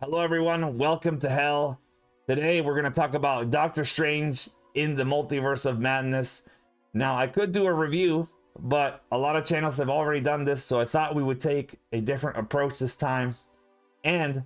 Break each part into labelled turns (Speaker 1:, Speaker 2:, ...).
Speaker 1: Hello everyone, welcome to hell. Today we're going to talk about Doctor Strange in the Multiverse of Madness. Now I could do a review, but a lot of channels have already done this, so I thought we would take a different approach this time. And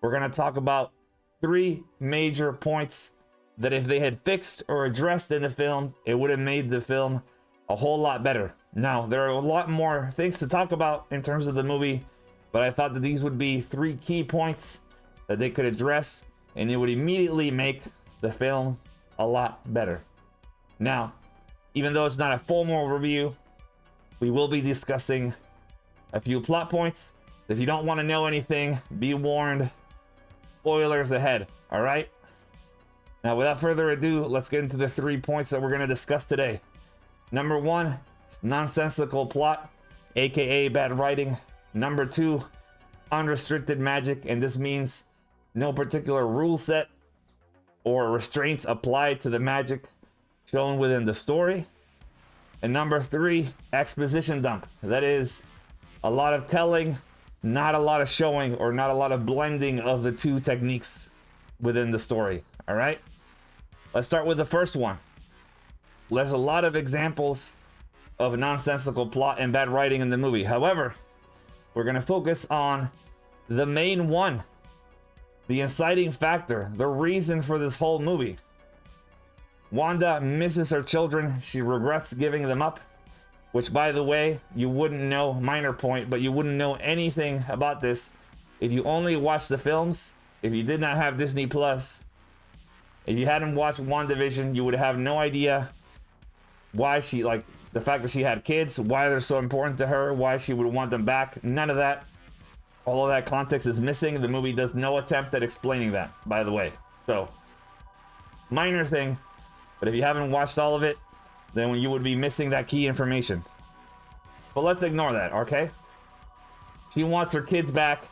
Speaker 1: we're going to talk about three major points that if they had fixed or addressed in the film, it would have made the film a whole lot better. Now there are a lot more things to talk about in terms of the movie, but I thought that these would be three key points that they could address, and it would immediately make the film a lot better. Now, even though it's not a formal review, we will be discussing a few plot points. If you don't want to know anything, be warned, spoilers ahead, all right? Now, without further ado, let's get into the 3 points that we're going to discuss today. Number 1, nonsensical plot, aka bad writing. Number 2, unrestricted magic, and this means no particular rule set or restraints applied to the magic shown within the story. And number 3, exposition dump. That is a lot of telling, not a lot of showing, or not a lot of blending of the two techniques within the story. All right, let's start with the first one. There's a lot of examples of nonsensical plot and bad writing in the movie. However, we're going to focus on the main one, the inciting factor, the reason for this whole movie. Wanda misses her children. She regrets giving them up, which, by the way, you wouldn't know, minor point, but you wouldn't know anything about this if you only watched the films. If you did not have Disney Plus, if you hadn't watched WandaVision, you would have no idea why she, like, the fact that she had kids, why they're so important to her, why she would want them back. None of that. All of that context is missing. The movie does no attempt at explaining that, by the way. So, minor thing, but if you haven't watched all of it, then you would be missing that key information. But let's ignore that, okay? She wants her kids back,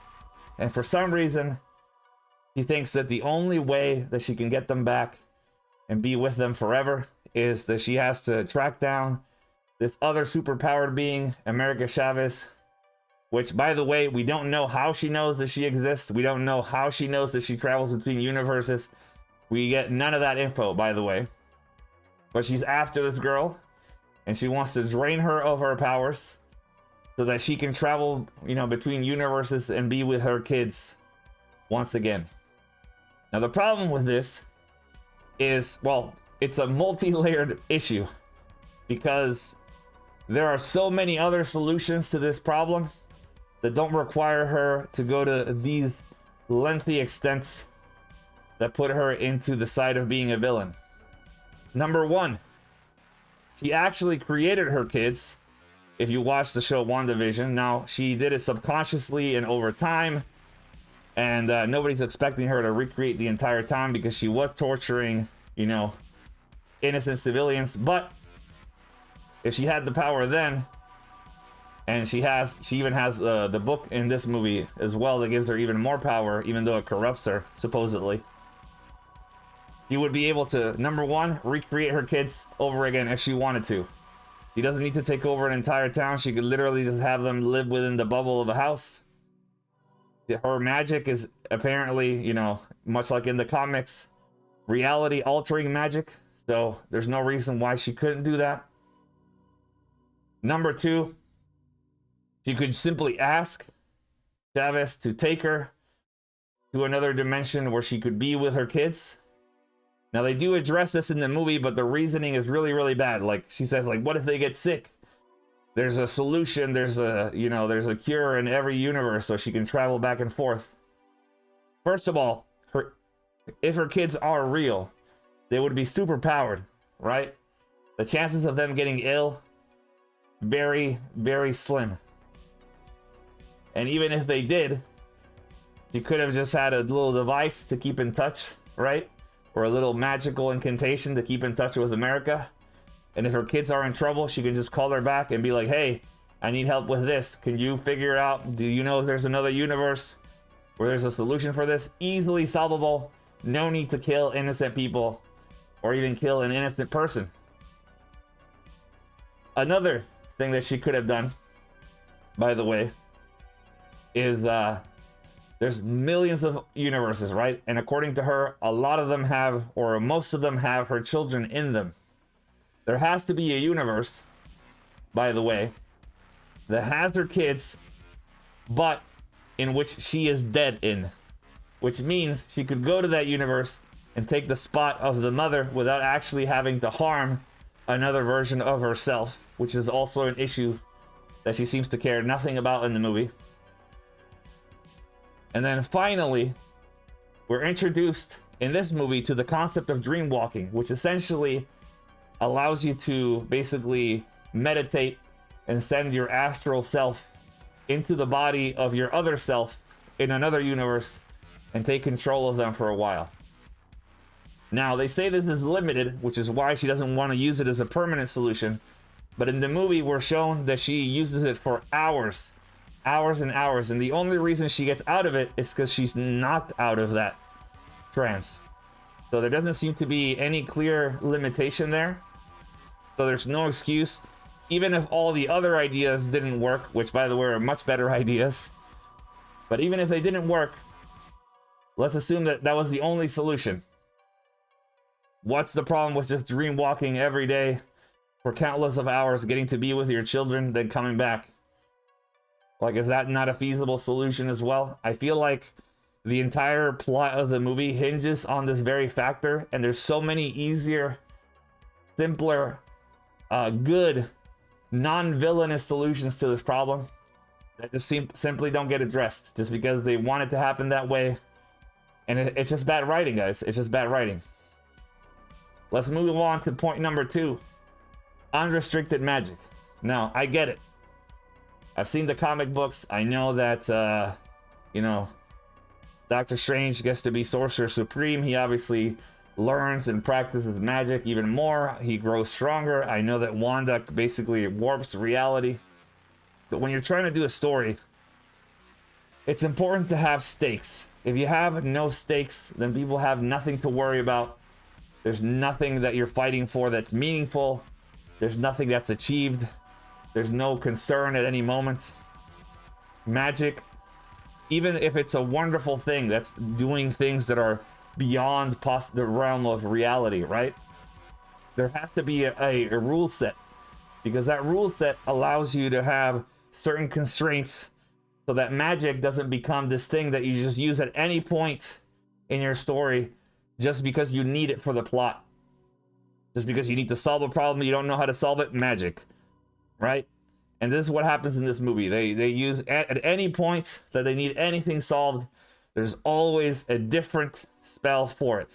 Speaker 1: and for some reason, she thinks that the only way that she can get them back and be with them forever is that she has to track down this other superpowered being, America Chavez, which, by the way, we don't know how she knows that she exists. We don't know how she knows that she travels between universes. We get none of that info, by the way. But she's after this girl, and she wants to drain her of her powers so that she can travel, between universes and be with her kids once again. Now, the problem with this is, well, it's a multi-layered issue because there are so many other solutions to this problem that don't require her to go to these lengthy extents that put her into the side of being a villain. Number 1, she actually created her kids. If you watch the show WandaVision, now she did it subconsciously and over time, and nobody's expecting her to recreate the entire time because she was torturing, innocent civilians. But if she had the power then, and she even has the book in this movie as well that gives her even more power, even though it corrupts her, supposedly. She would be able to, number 1, recreate her kids over again if she wanted to. She doesn't need to take over an entire town. She could literally just have them live within the bubble of a house. Her magic is apparently, much like in the comics, reality altering magic. So there's no reason why she couldn't do that. Number 2, she could simply ask Chavez to take her to another dimension where she could be with her kids. Now, they do address this in the movie, but the reasoning is really, really bad. Like, she says, like, what if they get sick? There's a solution. There's a cure in every universe so she can travel back and forth. First of all, if her kids are real, they would be super powered, right? The chances of them getting ill, very, very slim. And even if they did, she could have just had a little device to keep in touch, right? Or a little magical incantation to keep in touch with America. And if her kids are in trouble, she can just call her back and be like, hey, I need help with this. Can you figure out, do you know if there's another universe where there's a solution for this? Easily solvable. No need to kill innocent people or even kill an innocent person. Another thing that she could have done, by the way, is There's millions of universes, right? And according to her, a lot of them have, or most of them have, her children in them. There has to be a universe, by the way, that has her kids, but in which she is dead in. Which means she could go to that universe and take the spot of the mother without actually having to harm another version of herself, which is also an issue that she seems to care nothing about in the movie. And then finally, we're introduced in this movie to the concept of dream walking, which essentially allows you to basically meditate and send your astral self into the body of your other self in another universe and take control of them for a while. Now, they say this is limited, which is why she doesn't want to use it as a permanent solution. But in the movie, we're shown that she uses it for hours and hours. And the only reason she gets out of it is because she's knocked out of that trance. So there doesn't seem to be any clear limitation there. So there's no excuse. Even if all the other ideas didn't work, which by the way are much better ideas. But even if they didn't work, let's assume that that was the only solution. What's the problem with just dream walking every day for countless of hours, getting to be with your children, then coming back? Like, is that not a feasible solution as well? I feel like the entire plot of the movie hinges on this very factor, and there's so many easier, simpler, good, non-villainous solutions to this problem that just simply don't get addressed just because they want it to happen that way. And it's just bad writing, guys. It's just bad writing. Let's move on to point number 2. Unrestricted magic. Now, I get it. I've seen the comic books. I know that, you know, Doctor Strange gets to be Sorcerer Supreme. He obviously learns and practices magic even more. He grows stronger. I know that Wanda basically warps reality. But when you're trying to do a story, it's important to have stakes. If you have no stakes, then people have nothing to worry about. There's nothing that you're fighting for that's meaningful. There's nothing that's achieved. There's no concern at any moment. Magic, even if it's a wonderful thing that's doing things that are beyond the realm of reality, right? There has to be a rule set, because that rule set allows you to have certain constraints so that magic doesn't become this thing that you just use at any point in your story just because you need it for the plot. Just because you need to solve a problem, you don't know how to solve it, magic, right? And this is what happens in this movie. They use at any point that they need anything solved, there's always a different spell for it.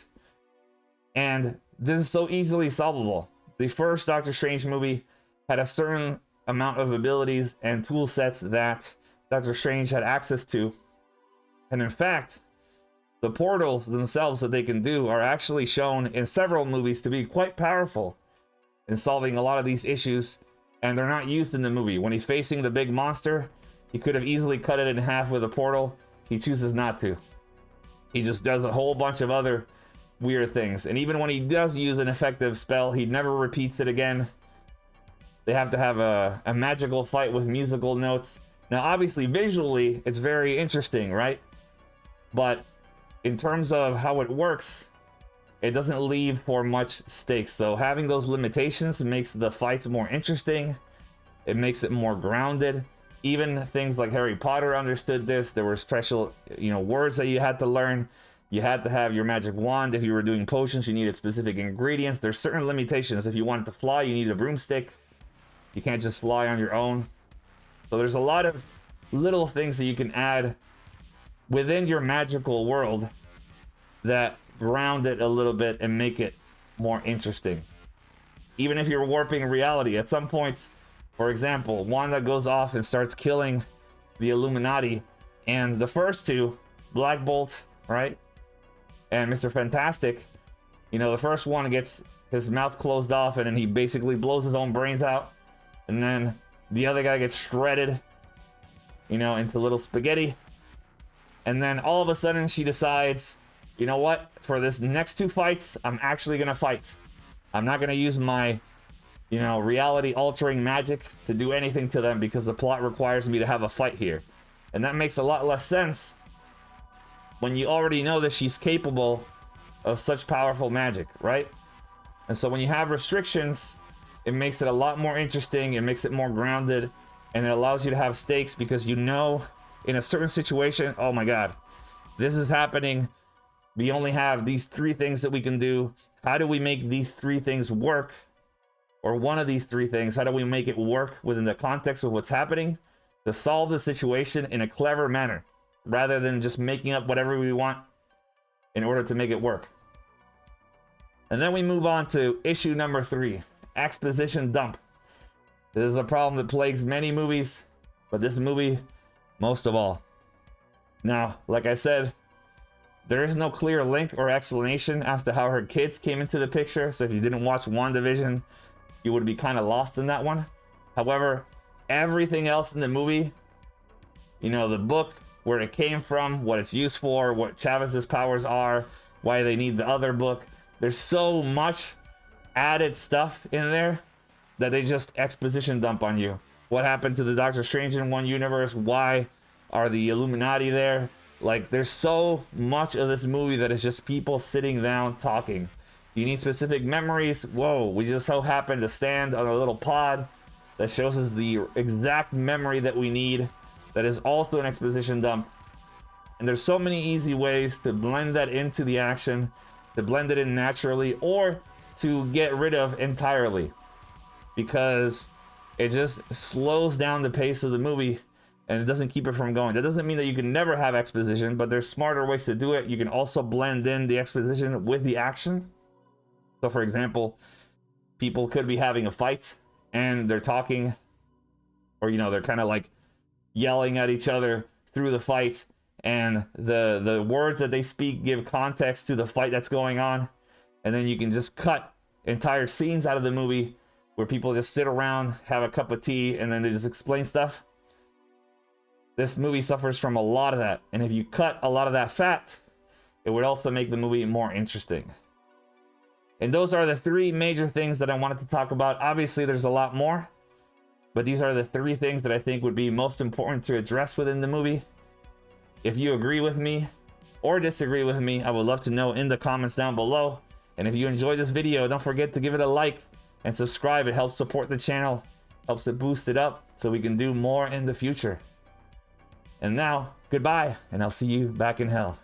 Speaker 1: And this is so easily solvable. The first Doctor Strange movie had a certain amount of abilities and tool sets that Doctor Strange had access to. And in fact, the portals themselves that they can do are actually shown in several movies to be quite powerful in solving a lot of these issues, and they're not used in the movie. When he's facing the big monster, he could have easily cut it in half with a portal. He chooses not to. He just does a whole bunch of other weird things. And even when he does use an effective spell, he never repeats it again. They have to have a magical fight with musical notes. Now, obviously, visually, it's very interesting, right? But in terms of how it works, it doesn't leave for much stakes. So having those limitations makes the fights more interesting. It makes it more grounded. Even things like Harry Potter understood this. There were special, words that you had to learn. You had to have your magic wand. If you were doing potions, you needed specific ingredients. There's certain limitations. If you wanted to fly, you need a broomstick. You can't just fly on your own. So there's a lot of little things that you can add within your magical world that ground it a little bit and make it more interesting. Even if you're warping reality, at some points, for example, Wanda goes off and starts killing the Illuminati, and the first two, Black Bolt, right, and Mr. Fantastic, the first one gets his mouth closed off and then he basically blows his own brains out, and then the other guy gets shredded, into little spaghetti. And then all of a sudden she decides, you know what, for this next two fights, I'm actually gonna fight. I'm not gonna use my, reality altering magic to do anything to them because the plot requires me to have a fight here. And that makes a lot less sense when you already know that she's capable of such powerful magic, right? And so when you have restrictions, it makes it a lot more interesting, it makes it more grounded, and it allows you to have stakes because you know in a certain situation, oh my god, this is happening. We only have these 3 things that we can do. How do we make these 3 things work? Or one of these 3 things, how do we make it work within the context of what's happening to solve the situation in a clever manner, rather than just making up whatever we want in order to make it work. And then we move on to issue number 3, exposition dump. This is a problem that plagues many movies, but this movie most of all. Now, like I said, there is no clear link or explanation as to how her kids came into the picture, so if you didn't watch WandaVision, you would be kind of lost in that one. However, everything else in the movie, you know, the book, where it came from, what it's used for, what Chavez's powers are, why they need the other book, there's so much added stuff in there that they just exposition dump on you. What happened to the Doctor Strange in one universe? Why are the Illuminati there? Like, there's so much of this movie that is just people sitting down talking. You need specific memories. Whoa, we just so happen to stand on a little pod that shows us the exact memory that we need. That is also an exposition dump. And there's so many easy ways to blend that into the action, to blend it in naturally, or to get rid of entirely, because it just slows down the pace of the movie and it doesn't keep it from going. That doesn't mean that you can never have exposition, but there's smarter ways to do it. You can also blend in the exposition with the action. So for example, people could be having a fight and they're talking, or you know, they're kind of like yelling at each other through the fight, and the words that they speak give context to the fight that's going on. And then you can just cut entire scenes out of the movie where people just sit around, have a cup of tea, and then they just explain stuff. This movie suffers from a lot of that, and if you cut a lot of that fat, it would also make the movie more interesting. And those are the 3 major things that I wanted to talk about. Obviously there's a lot more, but these are the 3 things that I think would be most important to address within the movie. If you agree with me or disagree with me, I would love to know in the comments down below. And if you enjoyed this video, don't forget to give it a like and subscribe. It helps support the channel, helps it boost it up so we can do more in the future. And now, goodbye, and I'll see you back in hell.